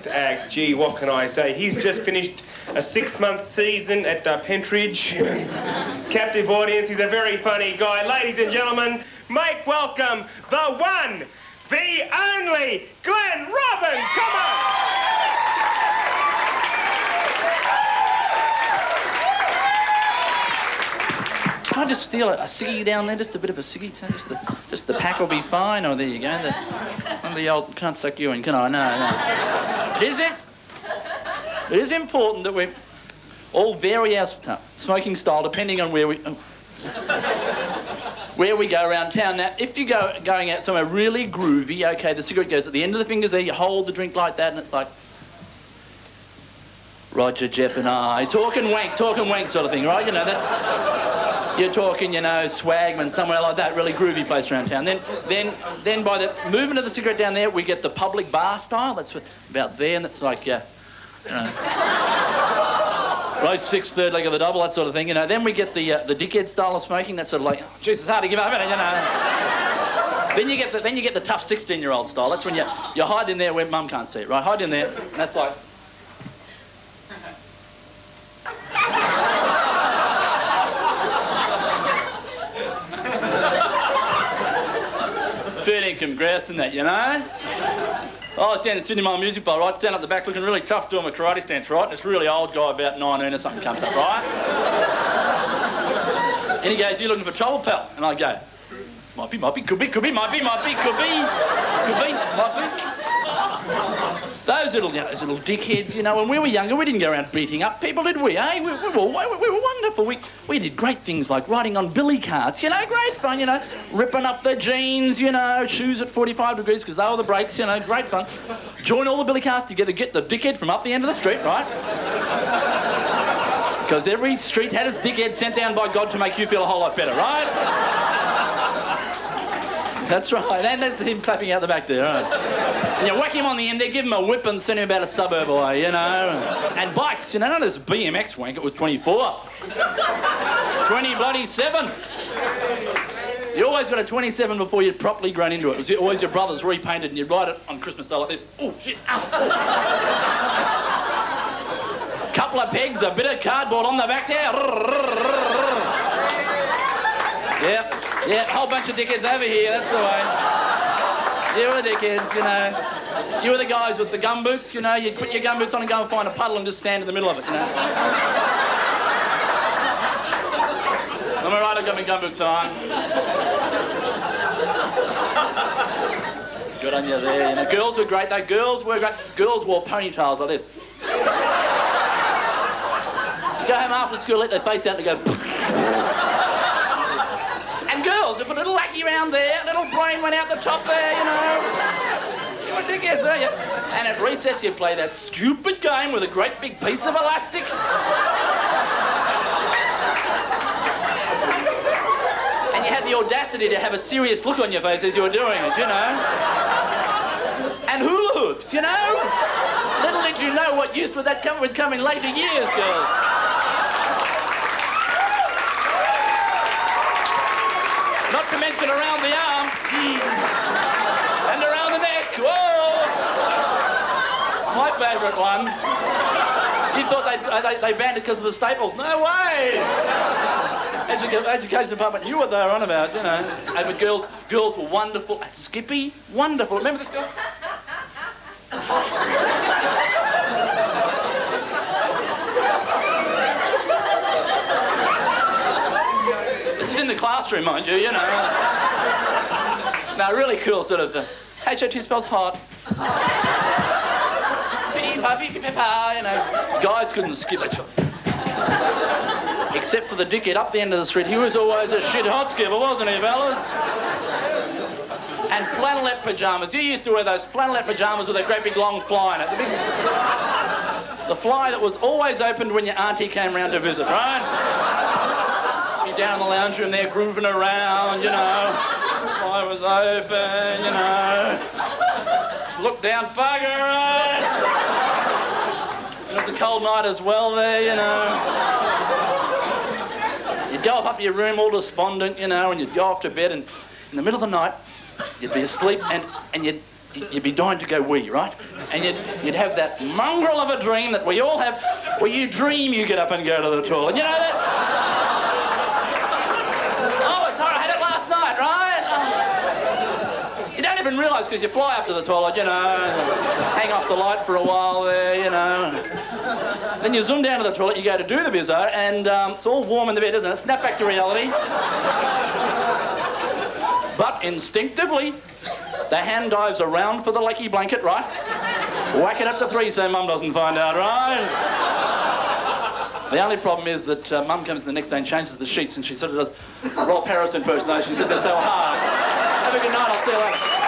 act. Gee, what can I say? He's just finished a 6-month season at Pentridge. Captive audience. He's a very funny guy. Ladies and gentlemen, make welcome the one, the only Glenn Robbins. Come on. Can I just steal a ciggy down there? Just a bit of a ciggy? Just the pack will be fine. Oh, there you go. The old can't suck you in, can I? No. It is important that we all vary our smoking style depending on where we go around town. Now, if you're going out somewhere really groovy, okay, the cigarette goes at the end of the fingers there, you hold the drink like that, and it's like, Roger, Jeff and I, talking wank sort of thing, right? You know, that's, you're talking, you know, Swagman, somewhere like that, really groovy place around town. Then by the movement of the cigarette down there, we get the public bar style. That's about there, and it's like, you know, roast 6, third leg of the double, that sort of thing, you know. Then we get the dickhead style of smoking. That's sort of like, oh, jeez, it's hard to give up, isn't it, you know. Then you get the tough 16-year-old style. That's when you hide in there where mum can't see it, right? Hide in there, and that's like. Fair income grouse and that, you know. I was down in Sydney Mile Music Bar, right, stand up the back looking really tough doing my karate stance, right, and this really old guy about 19 or something comes up, right? And he goes, you looking for trouble, pal? And I go, might be, could be, might be. Those little dickheads, you know, when we were younger, we didn't go around beating up people, did we, eh? We were wonderful. We did great things like riding on billy carts, you know, great fun, you know, ripping up the jeans, you know, shoes at 45 degrees because they were the brakes, you know, great fun. Join all the billy carts together, get the dickhead from up the end of the street, right? Because every street had its dickhead sent down by God to make you feel a whole lot better, right? That's right, and that's him clapping out the back there, right? And you whack him on the end there, give him a whip and send him about a suburb away, you know. And bikes, you know, not this BMX wank, it was 24. 20-bloody-7. You always got a 27 before you'd properly grown into it. It was always your brother's repainted and you'd ride it on Christmas Day like this. Oh, shit, ow. Couple of pegs, a bit of cardboard on the back there. Yeah, a whole bunch of dickheads over here, that's the way. You were the dickheads, you know. You were the guys with the gumboots, you know. You'd put your gumboots on and go and find a puddle and just stand in the middle of it, you know. Am I right? I've got my gumboots on. Good on you there, you know. Girls were great, though. Girls were great. Girls wore ponytails like this. Go home after school, let their face out and go... And girls, they put a little lackey around there, a little brain went out the top there, you know. You were dickheads, weren't you? And at recess, you'd play that stupid game with a great big piece of elastic. And you had the audacity to have a serious look on your face as you were doing it, you know. And hula hoops, you know. Little did you know what use would come in later years, girls. Not to mention around the arm. And around the neck. Whoa! It's my favourite one. You thought they banned it because of the staples. No way! Education department, you were there on about, you know. But girls were wonderful. At Skippy, wonderful. Remember this girl? In the classroom, mind you, you know. No, really cool sort of, H-O-T spells hot. You know. Guys couldn't skip it. Except for the dickhead up the end of the street. He was always a shit hot skipper, wasn't he, fellas? And flannelette pyjamas. You used to wear those flannelette pyjamas with a great big long fly in it. The fly that was always opened when your auntie came round to visit, right? Down in the lounge room there, grooving around, you know. I was open, you know. Look down, bugger, right? It was a cold night as well there, you know. You'd go up to your room all despondent, you know, and you'd go off to bed, and in the middle of the night, you'd be asleep, and you'd be dying to go wee, right? And you'd have that mongrel of a dream that we all have, where you dream you get up and go to the toilet. You know that? Oh, it's hard. I had it last night, right? Oh. You don't even realise because you fly up to the toilet, you know, hang off the light for a while there, you know. Then you zoom down to the toilet, you go to do the bizzo, and it's all warm in the bed, isn't it? Snap back to reality. But instinctively, the hand dives around for the lucky blanket, right? Whack it up to 3 so Mum doesn't find out, right? The only problem is that Mum comes the next day and changes the sheets and she sort of does Rob Harris impersonation because they're so hard. Have a good night, I'll see you later.